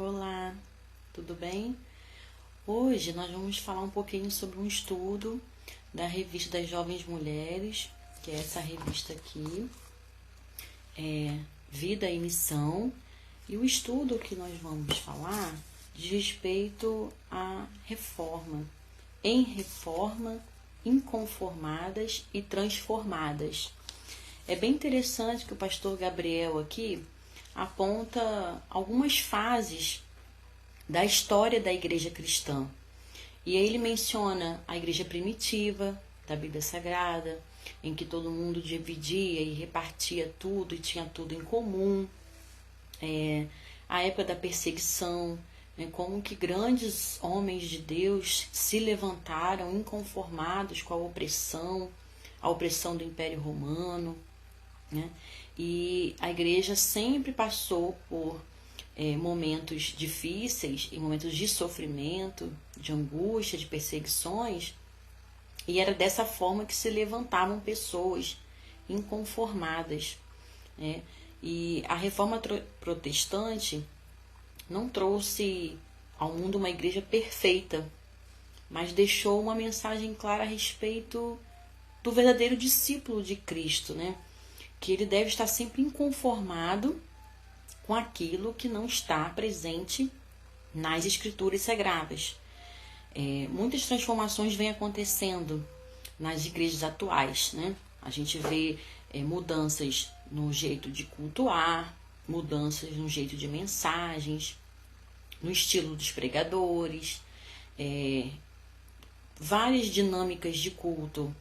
Olá, tudo bem? Hoje nós vamos falar um pouquinho sobre um estudo da Revista das Jovens Mulheres, que é essa revista aqui, Vida e Missão. E o estudo que nós vamos falar diz respeito à reforma. Em reforma, inconformadas e transformadas. É bem interessante que o pastor Gabriel aqui aponta algumas fases da história da igreja cristã. E aí ele menciona a igreja primitiva, da Bíblia Sagrada, em que todo mundo dividia e repartia tudo e tinha tudo em comum. A época da perseguição, como que grandes homens de Deus se levantaram inconformados com a opressão do Império Romano. E a igreja sempre passou por momentos difíceis e momentos de sofrimento, de angústia, de perseguições, e era dessa forma que se levantavam pessoas inconformadas. E a reforma protestante não trouxe ao mundo uma igreja perfeita, mas deixou uma mensagem clara a respeito do verdadeiro discípulo de Cristo, que ele deve estar sempre inconformado com aquilo que não está presente nas Escrituras Sagradas. Muitas transformações vêm acontecendo nas igrejas atuais. A gente vê mudanças no jeito de cultuar, mudanças no jeito de mensagens, no estilo dos pregadores, várias dinâmicas de culto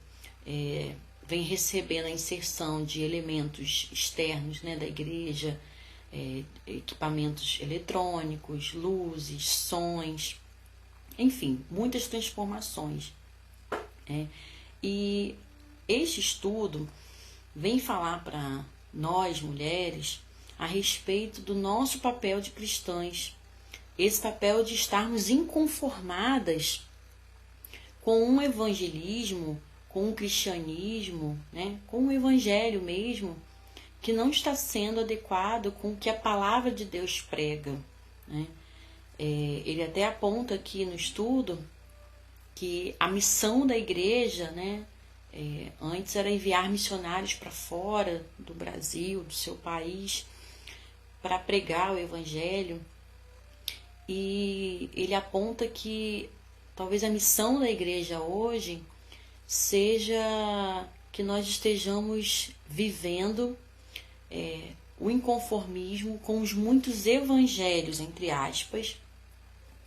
vem recebendo a inserção de elementos externos da igreja, equipamentos eletrônicos, luzes, sons, enfim, muitas transformações. E este estudo vem falar para nós, mulheres, a respeito do nosso papel de cristãs, esse papel de estarmos inconformadas com um evangelismo, com um cristianismo, com o evangelho mesmo, que não está sendo adequado com o que a palavra de Deus prega. Ele até aponta aqui no estudo que a missão da igreja, antes era enviar missionários para fora do Brasil, do seu país, para pregar o evangelho. E ele aponta que talvez a missão da igreja hoje seja que nós estejamos vivendo o inconformismo com os muitos evangelhos, entre aspas,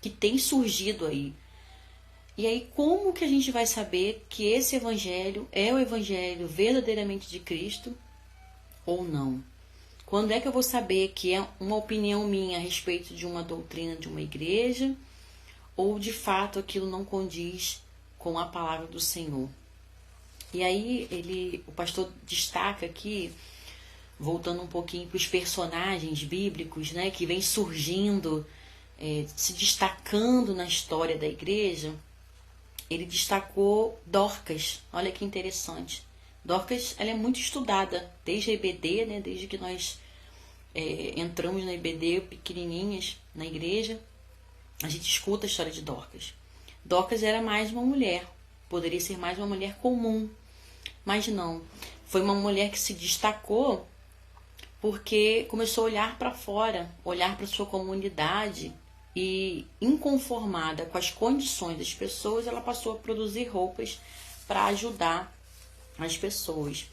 que tem surgido aí. E aí, como que a gente vai saber que esse evangelho é o evangelho verdadeiramente de Cristo ou não? Quando é que eu vou saber que é uma opinião minha a respeito de uma doutrina de uma igreja ou de fato aquilo não condiz com a palavra do Senhor? E aí o pastor destaca aqui, voltando um pouquinho para os personagens bíblicos, que vem surgindo, se destacando na história da igreja. Ele destacou Dorcas. Olha que interessante. Dorcas, ela é muito estudada desde a IBD, desde que nós entramos na IBD pequenininhas na igreja, a gente escuta a história de Dorcas. Dorcas era mais uma mulher, poderia ser mais uma mulher comum, mas não. Foi uma mulher que se destacou porque começou a olhar para fora, olhar para sua comunidade, e inconformada com as condições das pessoas, ela passou a produzir roupas para ajudar as pessoas.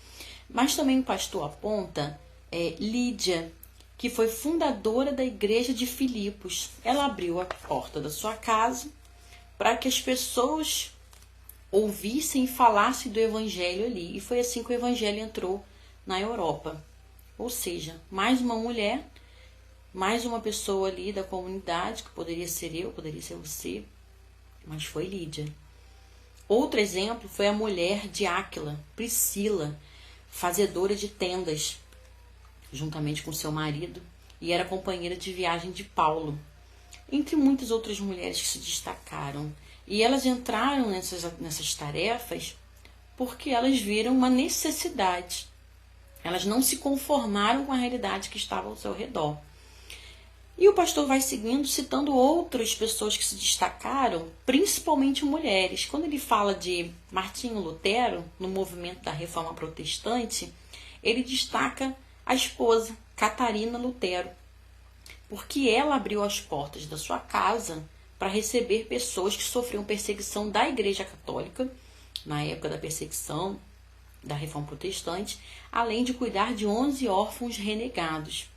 Mas também o pastor aponta Lídia, que foi fundadora da igreja de Filipos. Ela abriu a porta da sua casa para que as pessoas ouvissem e falassem do evangelho ali. E foi assim que o evangelho entrou na Europa. Ou seja, mais uma mulher, mais uma pessoa ali da comunidade, que poderia ser eu, poderia ser você, mas foi Lídia. Outro exemplo foi a mulher de Áquila, Priscila, fazedora de tendas, juntamente com seu marido, e era companheira de viagem de Paulo, entre muitas outras mulheres que se destacaram. E elas entraram nessas tarefas porque elas viram uma necessidade. Elas não se conformaram com a realidade que estava ao seu redor. E o pastor vai seguindo, citando outras pessoas que se destacaram, principalmente mulheres. Quando ele fala de Martinho Lutero, no movimento da Reforma Protestante, ele destaca a esposa, Catarina Lutero, porque ela abriu as portas da sua casa para receber pessoas que sofriam perseguição da Igreja Católica, na época da perseguição da Reforma Protestante, além de cuidar de 11 órfãos renegados.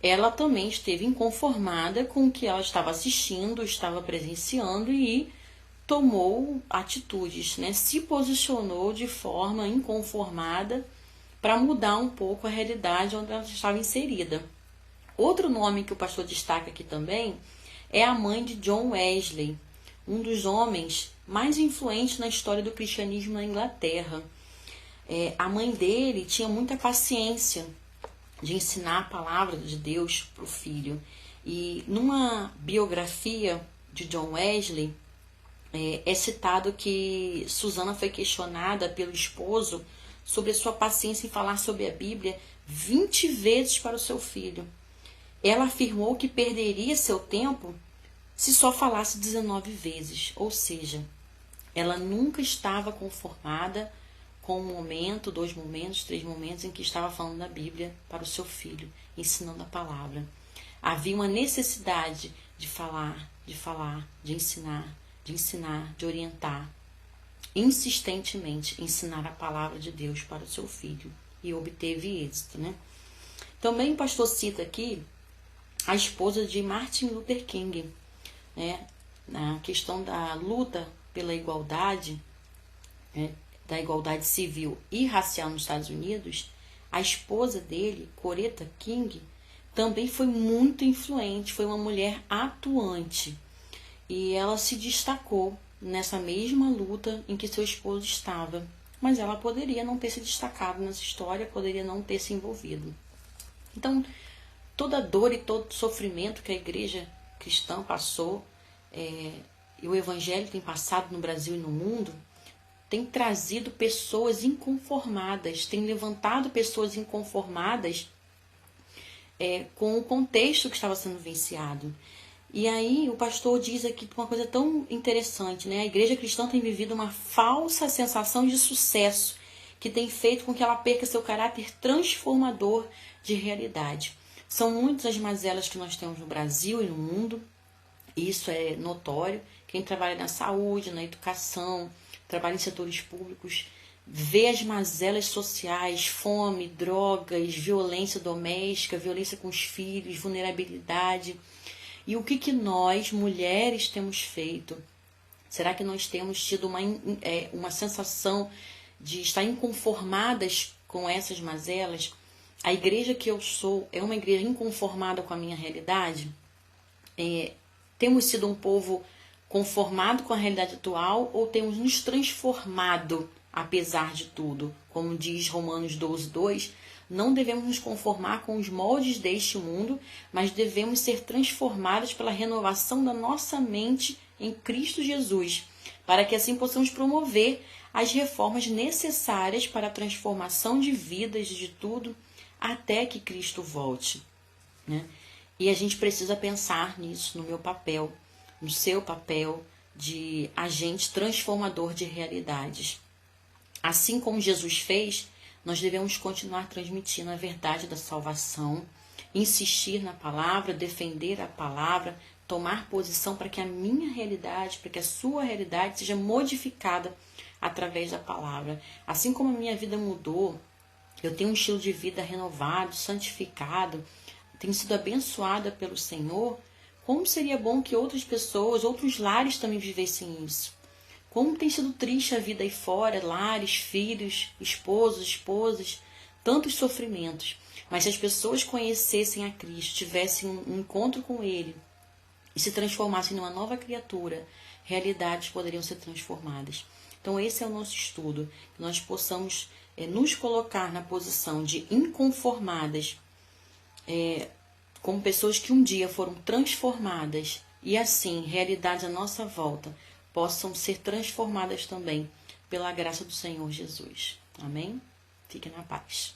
Ela também esteve inconformada com o que ela estava assistindo, estava presenciando e tomou atitudes, né? Se posicionou de forma inconformada para mudar um pouco a realidade onde ela estava inserida. Outro nome que o pastor destaca aqui também é a mãe de John Wesley, um dos homens mais influentes na história do cristianismo na Inglaterra. A mãe dele tinha muita paciência de ensinar a palavra de Deus para o filho. E numa biografia de John Wesley, é citado que Susana foi questionada pelo esposo sobre a sua paciência em falar sobre a Bíblia 20 vezes para o seu filho. Ela afirmou que perderia seu tempo se só falasse 19 vezes, ou seja, ela nunca estava conformada com um momento, 2 momentos, 3 momentos em que estava falando da Bíblia para o seu filho, ensinando a palavra. Havia uma necessidade de falar, de ensinar, de orientar, insistentemente ensinar a palavra de Deus para o seu filho, e obteve êxito, né? Também o pastor cita aqui a esposa de Martin Luther King, né? Na questão da luta pela igualdade, né? Da igualdade civil e racial nos Estados Unidos, a esposa dele, Coretta King, também foi muito influente, foi uma mulher atuante. E ela se destacou nessa mesma luta em que seu esposo estava. Mas ela poderia não ter se destacado nessa história, poderia não ter se envolvido. Então, toda dor e todo sofrimento que a igreja cristã passou, e o evangelho tem passado no Brasil e no mundo, tem trazido pessoas inconformadas, tem levantado pessoas inconformadas com o contexto que estava sendo vivenciado. E aí o pastor diz aqui uma coisa tão interessante, né? A igreja cristã tem vivido uma falsa sensação de sucesso, que tem feito com que ela perca seu caráter transformador de realidade. São muitas as mazelas que nós temos no Brasil e no mundo, isso é notório. Quem trabalha na saúde, na educação, trabalha em setores públicos, vê as mazelas sociais, fome, drogas, violência doméstica, violência com os filhos, vulnerabilidade. E o que nós, mulheres, temos feito? Será que nós temos tido uma sensação de estar inconformadas com essas mazelas? A igreja que eu sou é uma igreja inconformada com a minha realidade? Temos sido um povo conformado com a realidade atual ou temos nos transformado apesar de tudo? Como diz Romanos 12:2, não devemos nos conformar com os moldes deste mundo, mas devemos ser transformados pela renovação da nossa mente em Cristo Jesus, para que assim possamos promover as reformas necessárias para a transformação de vidas de tudo até que Cristo volte, né? E a gente precisa pensar nisso, no meu papel, no seu papel de agente transformador de realidades. Assim como Jesus fez, nós devemos continuar transmitindo a verdade da salvação, insistir na palavra, defender a palavra, tomar posição para que a minha realidade, para que a sua realidade seja modificada através da palavra. Assim como a minha vida mudou, eu tenho um estilo de vida renovado, santificado, tenho sido abençoada pelo Senhor, como seria bom que outras pessoas, outros lares também vivessem isso? Como tem sido triste a vida aí fora, lares, filhos, esposos, esposas, tantos sofrimentos. Mas se as pessoas conhecessem a Cristo, tivessem um encontro com Ele e se transformassem numa nova criatura, realidades poderiam ser transformadas. Então esse é o nosso estudo, que nós possamos nos colocar na posição de inconformadas, como pessoas que um dia foram transformadas e assim, realidades à nossa volta possam ser transformadas também pela graça do Senhor Jesus. Amém? Fique na paz.